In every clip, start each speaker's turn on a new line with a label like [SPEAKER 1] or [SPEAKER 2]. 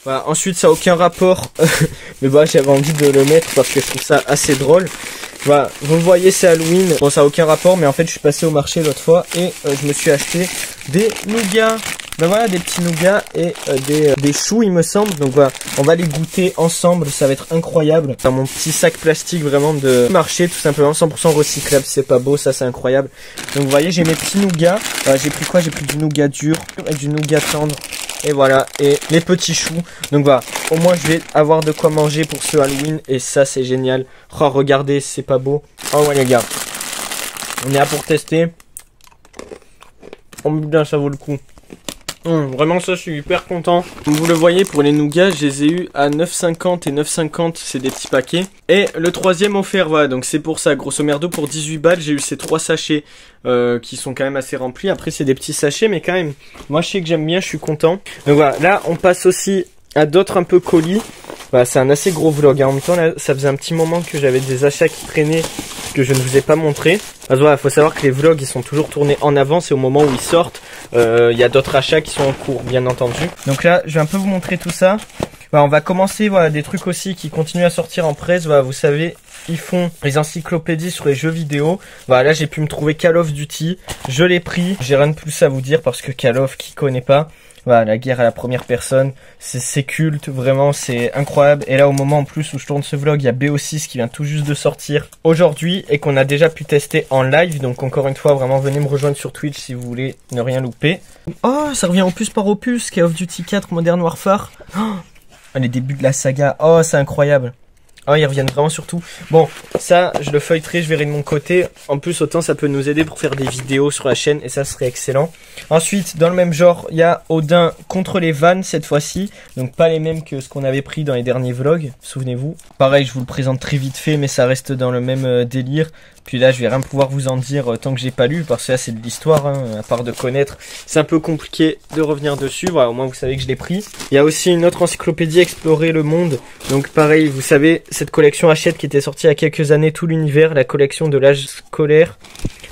[SPEAKER 1] Voilà, ensuite ça a aucun rapport, mais bah j'avais envie de le mettre parce que je trouve ça assez drôle. Voilà, vous le voyez, c'est Halloween. Bon, ça a aucun rapport, mais en fait je suis passé au marché l'autre fois et je me suis acheté des nougats. Ben voilà, des petits nougats et des choux, il me semble. Donc voilà, on va les goûter ensemble, ça va être incroyable. Dans mon petit sac plastique vraiment de marché, tout simplement 100% recyclable, c'est pas beau, ça c'est incroyable. Donc vous voyez, j'ai mes petits nougats. J'ai pris quoi? J'ai pris du nougat dur et du nougat tendre. Et voilà, et les petits choux. Donc voilà, au moins je vais avoir de quoi manger pour ce Halloween. Et ça c'est génial. Oh regardez, c'est pas beau. Oh ouais les gars, on est là pour tester. Oh bien, ça vaut le coup. Vraiment ça, je suis hyper content. Comme vous le voyez, pour les nougats, je les ai eu à 9,50 et 9,50 c'est des petits paquets. Et le troisième offert, voilà, donc c'est pour ça, grosso merdo pour 18 balles, j'ai eu ces 3 sachets qui sont quand même assez remplis. Après c'est des petits sachets, mais quand même, moi je sais que j'aime bien, je suis content. Donc voilà, là on passe aussi à d'autres un peu colis. Voilà, c'est un assez gros vlog. En même temps, là, ça faisait un petit moment que j'avais des achats qui traînaient que je ne vous ai pas montré. Parce que voilà, faut savoir que les vlogs ils sont toujours tournés en avance et au moment où ils sortent, il y a d'autres achats qui sont en cours, bien entendu. Donc là, je vais un peu vous montrer tout ça. Voilà, on va commencer, voilà, des trucs aussi qui continuent à sortir en presse. Voilà, vous savez, ils font les encyclopédies sur les jeux vidéo. Voilà, là j'ai pu me trouver Call of Duty. Je l'ai pris. J'ai rien de plus à vous dire parce que Call of, qui connaît pas? Voilà, la guerre à la première personne, c'est culte, vraiment, c'est incroyable. Et là, au moment en plus où je tourne ce vlog, il y a BO6 qui vient tout juste de sortir aujourd'hui et qu'on a déjà pu tester en live. Donc encore une fois, vraiment, venez me rejoindre sur Twitch si vous voulez ne rien louper. Oh, ça revient opus par opus, Call of Duty 4 Modern Warfare. Oh, les débuts de la saga, oh, c'est incroyable. Oh, ils reviennent vraiment sur tout. Bon, ça, je le feuilleterai, je verrai de mon côté. En plus, autant ça peut nous aider pour faire des vidéos sur la chaîne et ça serait excellent. Ensuite, dans le même genre, il y a Odin contre les vannes cette fois-ci. Donc pas les mêmes que ce qu'on avait pris dans les derniers vlogs, souvenez-vous. Pareil, je vous le présente très vite fait, mais ça reste dans le même délire. Puis là, je vais rien pouvoir vous en dire tant que j'ai pas lu, parce que là, c'est de l'histoire, hein, à part de connaître. C'est un peu compliqué de revenir dessus. Voilà, au moins, vous savez que je l'ai pris. Il y a aussi une autre encyclopédie, Explorer le monde. Donc pareil, vous savez, cette collection Hachette qui était sortie il y a quelques années, tout l'univers, la collection de l'âge scolaire.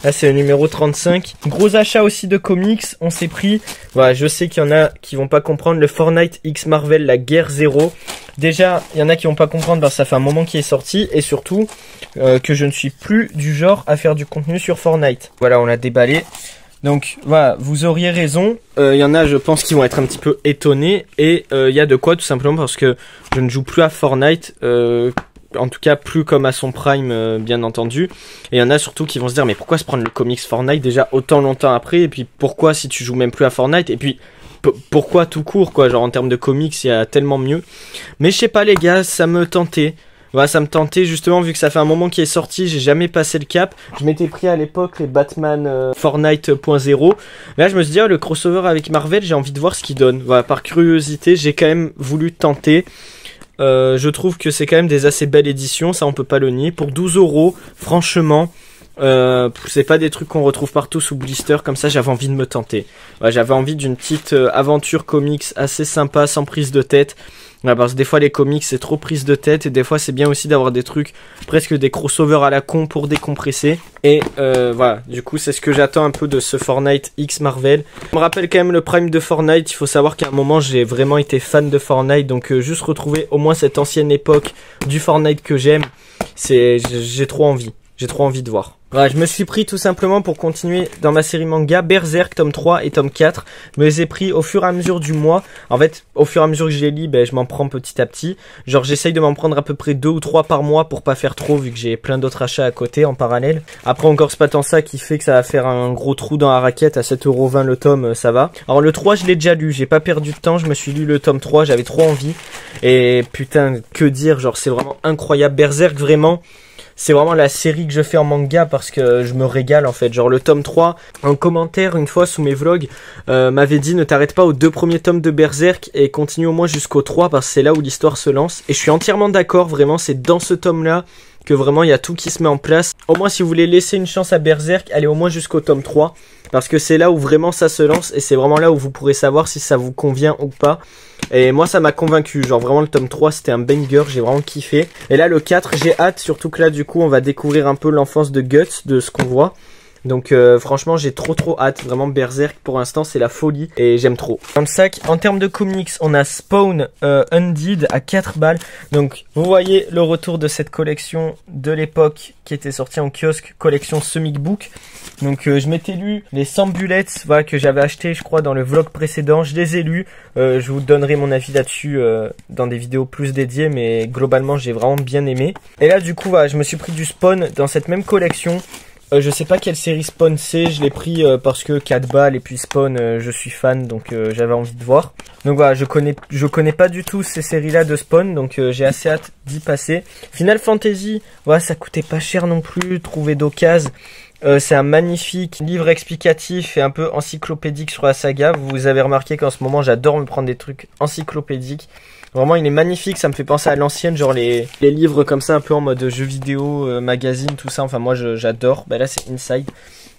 [SPEAKER 1] Là, c'est le numéro 35. Gros achat aussi de comics, on s'est pris. Voilà, je sais qu'il y en a qui vont pas comprendre. Le Fortnite X Marvel, la guerre 0. Déjà, il y en a qui vont pas comprendre parce que ça fait un moment qu'il est sorti. Et surtout, que je ne suis plus du genre à faire du contenu sur Fortnite. Voilà, on l'a déballé. Donc voilà, vous auriez raison. Il y en a, je pense, qui vont être un petit peu étonnés. Et il y a de quoi, tout simplement, parce que je ne joue plus à Fortnite. En tout cas, plus comme à son prime, bien entendu. Et il y en a surtout qui vont se dire, mais pourquoi se prendre le comics Fortnite déjà autant longtemps après? Et puis pourquoi si tu joues même plus à Fortnite? Et puis pourquoi tout court, quoi? Genre en termes de comics, il y a tellement mieux. Mais je sais pas les gars, ça me tentait. Voilà, ça me tentait justement vu que ça fait un moment qu'il est sorti, j'ai jamais passé le cap. Je m'étais pris à l'époque les Batman Fortnite.0. Là, je me suis dit, oh, le crossover avec Marvel, j'ai envie de voir ce qu'il donne. Voilà, par curiosité, j'ai quand même voulu tenter. Je trouve que c'est quand même des assez belles éditions, ça on peut pas le nier. Pour 12 €, franchement, c'est pas des trucs qu'on retrouve partout sous blister, comme ça j'avais envie de me tenter. Ouais, j'avais envie d'une petite aventure comics assez sympa, sans prise de tête. Ouais, parce que des fois les comics c'est trop prise de tête et des fois c'est bien aussi d'avoir des trucs presque des crossovers à la con pour décompresser. Et voilà, du coup c'est ce que j'attends un peu de ce Fortnite X Marvel. Je me rappelle quand même le prime de Fortnite, il faut savoir qu'à un moment j'ai vraiment été fan de Fortnite, donc juste retrouver au moins cette ancienne époque du Fortnite que j'aime, j'ai trop envie. J'ai trop envie de voir. Voilà, je me suis pris tout simplement pour continuer dans ma série manga Berserk tome 3 et tome 4. Je me les ai pris au fur et à mesure du mois. En fait, au fur et à mesure que je les lis, ben, je m'en prends petit à petit. Genre, j'essaye de m'en prendre à peu près 2 ou 3 par mois pour pas faire trop vu que j'ai plein d'autres achats à côté en parallèle. Après, encore, c'est pas tant ça qui fait que ça va faire un gros trou dans la raquette à 7,20 € le tome, ça va. Alors, le 3, je l'ai déjà lu. J'ai pas perdu de temps. Je me suis lu le tome 3. J'avais trop envie. Et putain, que dire, genre, c'est vraiment incroyable. Berserk, vraiment. C'est vraiment la série que je fais en manga parce que je me régale en fait. Genre le tome 3, en commentaire une fois sous mes vlogs, m'avait dit ne t'arrête pas aux 2 premiers tomes de Berserk et continue au moins jusqu'au 3 parce que c'est là où l'histoire se lance. Et je suis entièrement d'accord, vraiment c'est dans ce tome là que vraiment il y a tout qui se met en place. Au moins si vous voulez laisser une chance à Berserk, allez au moins jusqu'au tome 3. Parce que c'est là où vraiment ça se lance et c'est vraiment là où vous pourrez savoir si ça vous convient ou pas. Et moi ça m'a convaincu, genre vraiment le tome 3 c'était un banger, j'ai vraiment kiffé. Et là le 4 j'ai hâte, surtout que là du coup on va découvrir un peu l'enfance de Guts, de ce qu'on voit. Donc franchement j'ai trop hâte, vraiment Berserk pour l'instant c'est la folie et j'aime trop. Dans le sac, en termes de comics, on a Spawn Undead à 4 balles. Donc vous voyez le retour de cette collection de l'époque qui était sortie en kiosque, collection Comic Book. Donc je m'étais lu les 100 bullets, voilà, que j'avais acheté je crois dans le vlog précédent, je les ai lus. Je vous donnerai mon avis là-dessus dans des vidéos plus dédiées, mais globalement j'ai vraiment bien aimé. Et là du coup voilà, je me suis pris du Spawn dans cette même collection. Je sais pas quelle série Spawn c'est, je l'ai pris parce que 4 balles et puis Spawn je suis fan, donc j'avais envie de voir. Donc voilà, je connais pas du tout ces séries là de Spawn, donc j'ai assez hâte d'y passer. Final Fantasy, voilà, ça coûtait pas cher non plus, trouvé d'occasion. C'est un magnifique livre explicatif et un peu encyclopédique sur la saga. Vous avez remarqué qu'en ce moment j'adore me prendre des trucs encyclopédiques. Vraiment il est magnifique, ça me fait penser à l'ancienne, genre les livres comme ça un peu en mode jeux vidéo, magazine, tout ça. Enfin moi j'adore. Bah là c'est Inside,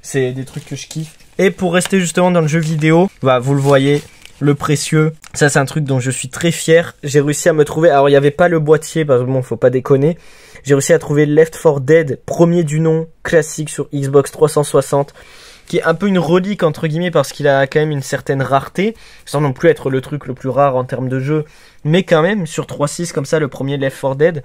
[SPEAKER 1] c'est des trucs que je kiffe. Et pour rester justement dans le jeu vidéo, bah vous le voyez, le précieux, ça c'est un truc dont je suis très fier. J'ai réussi à me trouver, alors il n'y avait pas le boîtier parce que bon faut pas déconner. J'ai réussi à trouver Left 4 Dead, premier du nom, classique sur Xbox 360, qui est un peu une relique entre guillemets parce qu'il a quand même une certaine rareté, sans non plus être le truc le plus rare en termes de jeu, mais quand même sur 3.6 comme ça, le premier Left 4 Dead.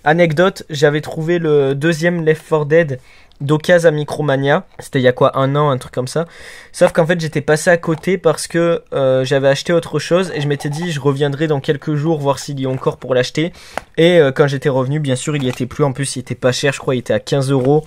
[SPEAKER 1] Anecdote, j'avais trouvé le deuxième Left 4 Dead d'occasion à Micromania, c'était il y a quoi, un an, un truc comme ça, sauf qu'en fait j'étais passé à côté parce que j'avais acheté autre chose et je m'étais dit je reviendrai dans quelques jours voir s'il y a encore pour l'acheter, et quand j'étais revenu bien sûr il y était plus, en plus il était pas cher, je crois il était à 15 euros,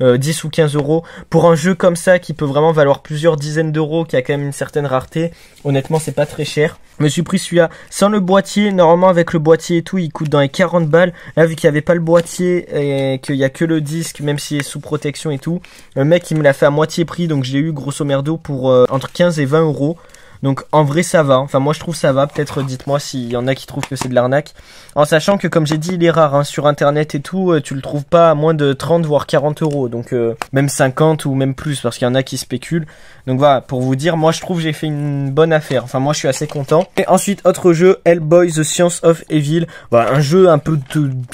[SPEAKER 1] 10 ou 15 euros pour un jeu comme ça qui peut vraiment valoir plusieurs dizaines d'euros, qui a quand même une certaine rareté. Honnêtement c'est pas très cher. Je me suis pris celui-là sans le boîtier, normalement avec le boîtier et tout il coûte dans les 40 balles. Là vu qu'il n'y avait pas le boîtier et qu'il n'y a que le disque, même s'il est sous protection et tout, le mec il me l'a fait à moitié prix, donc je l'ai eu grosso merdo pour entre 15 et 20 euros. Donc en vrai ça va, enfin moi je trouve ça va, peut-être dites-moi s'il y en a qui trouvent que c'est de l'arnaque. En sachant que comme j'ai dit il est rare hein, sur internet et tout, tu le trouves pas à moins de 30 voire 40 euros, donc même 50 ou même plus parce qu'il y en a qui spéculent. Donc voilà, pour vous dire, moi je trouve que j'ai fait une bonne affaire, enfin moi je suis assez content. Et ensuite autre jeu, Hellboy The Science of Evil, voilà, un jeu un peu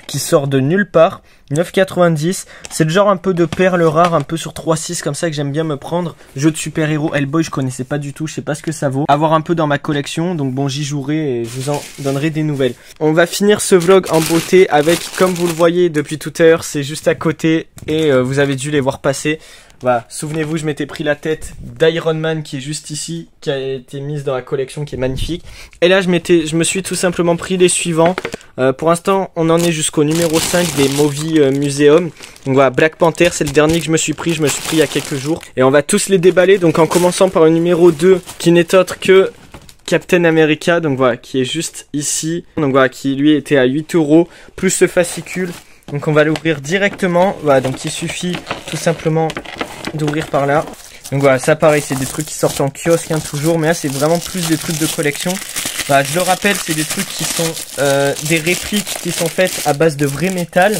[SPEAKER 1] qui sort de nulle part. 9,90, c'est le genre un peu de perles rares, un peu sur 3.6 comme ça que j'aime bien me prendre. Jeu de super-héros Hellboy, je connaissais pas du tout, je sais pas ce que ça vaut. Avoir un peu dans ma collection, donc bon j'y jouerai et je vous en donnerai des nouvelles. On va finir ce vlog en beauté avec, comme vous le voyez depuis tout à l'heure, c'est juste à côté et vous avez dû les voir passer. Voilà, souvenez-vous, je m'étais pris la tête d'Iron Man qui est juste ici, qui a été mise dans la collection, qui est magnifique. Et là, je me suis tout simplement pris les suivants. Pour l'instant, on en est jusqu'au numéro 5 des Movie Museum. Donc voilà, Black Panther, c'est le dernier que je me suis pris il y a quelques jours. Et on va tous les déballer, donc en commençant par le numéro 2, qui n'est autre que Captain America, donc voilà, qui est juste ici. Donc voilà, qui lui était à 8 euros, plus ce fascicule. Donc on va l'ouvrir directement, voilà, donc il suffit tout simplement d'ouvrir par là. Donc voilà, ça pareil, c'est des trucs qui sortent en kiosque hein, toujours, mais là c'est vraiment plus des trucs de collection. Voilà, je le rappelle, c'est des trucs qui sont des répliques qui sont faites à base de vrai métal.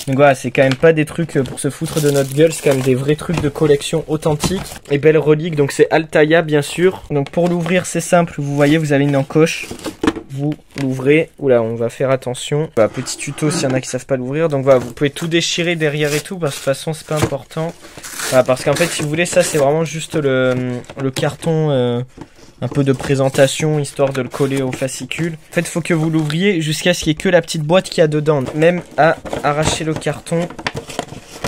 [SPEAKER 1] Donc voilà, c'est quand même pas des trucs pour se foutre de notre gueule, c'est quand même des vrais trucs de collection authentiques et belles reliques. Donc c'est Altaïa bien sûr. Donc pour l'ouvrir c'est simple, vous voyez vous avez une encoche. Vous l'ouvrez, oula on va faire attention, voilà, petit tuto s'il y en a qui savent pas l'ouvrir, donc voilà vous pouvez tout déchirer derrière et tout parce que de toute façon c'est pas important, voilà, parce qu'en fait si vous voulez ça c'est vraiment juste le carton un peu de présentation histoire de le coller au fascicule. En fait il faut que vous l'ouvriez jusqu'à ce qu'il n'y ait que la petite boîte qu'il y a dedans, même à arracher le carton,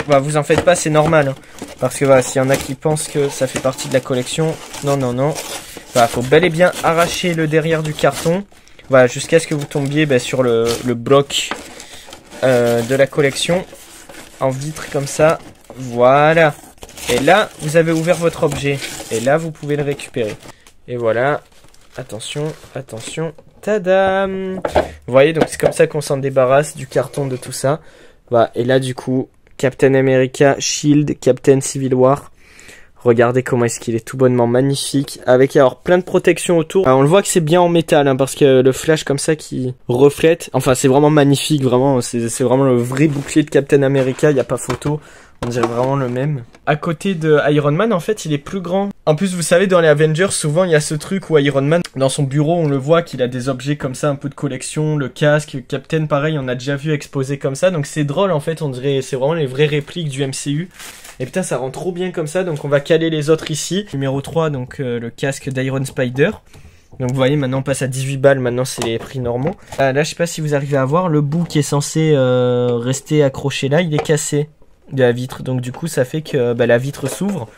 [SPEAKER 1] voilà, vous en faites pas, c'est normal hein. Parce que voilà, s'il y en a qui pensent que ça fait partie de la collection, non, voilà, faut bel et bien arracher le derrière du carton. Voilà, jusqu'à ce que vous tombiez sur le bloc de la collection en vitre comme ça. Voilà. Et là, vous avez ouvert votre objet. Et là, vous pouvez le récupérer. Et voilà. Attention, attention. Tadam! Vous voyez, donc c'est comme ça qu'on s'en débarrasse du carton, de tout ça. Voilà. Et là, du coup, Captain America, Shield, Captain Civil War. Regardez comment est-ce qu'il est tout bonnement magnifique, avec alors plein de protections autour. Alors, on le voit que c'est bien en métal, hein, parce que le flash comme ça qui reflète, enfin c'est vraiment magnifique, vraiment, c'est vraiment le vrai bouclier de Captain America, il n'y a pas photo. On dirait vraiment le même. À côté de Iron Man, en fait, il est plus grand. En plus, vous savez, dans les Avengers, souvent, il y a ce truc où Iron Man, dans son bureau, on le voit qu'il a des objets comme ça, un peu de collection, le casque, Captain, pareil, on a déjà vu exposé comme ça. Donc c'est drôle, en fait, on dirait, c'est vraiment les vraies répliques du MCU. Et putain, ça rend trop bien comme ça, donc on va caler les autres ici. Numéro 3, donc le casque d'Iron Spider. Donc vous voyez, maintenant on passe à 18 balles, maintenant c'est les prix normaux. Là, je sais pas si vous arrivez à voir, le bout qui est censé rester accroché là, il est cassé de la vitre. Donc du coup, ça fait que la vitre s'ouvre.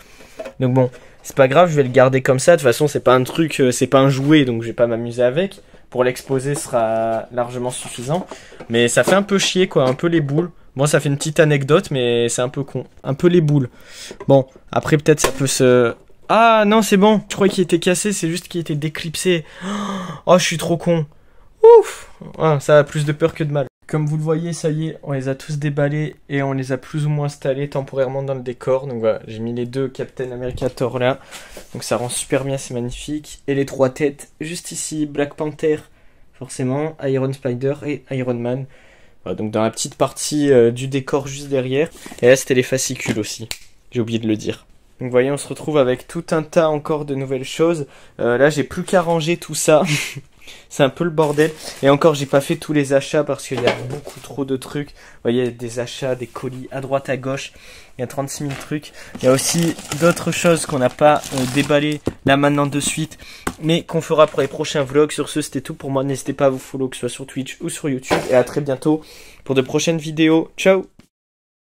[SPEAKER 1] Donc bon, c'est pas grave, je vais le garder comme ça. De toute façon, c'est pas un truc, c'est pas un jouet, donc je vais pas m'amuser avec. Pour l'exposer, ce sera largement suffisant. Mais ça fait un peu chier, quoi, un peu les boules. Moi, ça fait une petite anecdote, mais c'est un peu con. Un peu les boules. Bon, après, peut-être ça peut se... Ah, non, c'est bon. Je croyais qu'il était cassé, c'est juste qu'il était déclipsé. Oh, je suis trop con. Ouf. Ah, ça a plus de peur que de mal. Comme vous le voyez, ça y est, on les a tous déballés et on les a plus ou moins installés temporairement dans le décor. Donc voilà, j'ai mis les deux Captain America Thor là. Donc ça rend super bien, c'est magnifique. Et les trois têtes, juste ici, Black Panther, forcément, Iron Spider et Iron Man. Voilà, donc dans la petite partie du décor juste derrière. Et là, c'était les fascicules aussi. J'ai oublié de le dire. Donc vous voyez, on se retrouve avec tout un tas encore de nouvelles choses. Là, j'ai plus qu'à ranger tout ça. C'est un peu le bordel. Et encore, j'ai pas fait tous les achats parce qu'il y a beaucoup trop de trucs. Vous voyez, des achats, des colis à droite, à gauche. Il y a 36 000 trucs. Il y a aussi d'autres choses qu'on n'a pas déballées là maintenant de suite, mais qu'on fera pour les prochains vlogs. Sur ce, c'était tout pour moi. N'hésitez pas à vous follow, que ce soit sur Twitch ou sur YouTube. Et à très bientôt pour de prochaines vidéos. Ciao!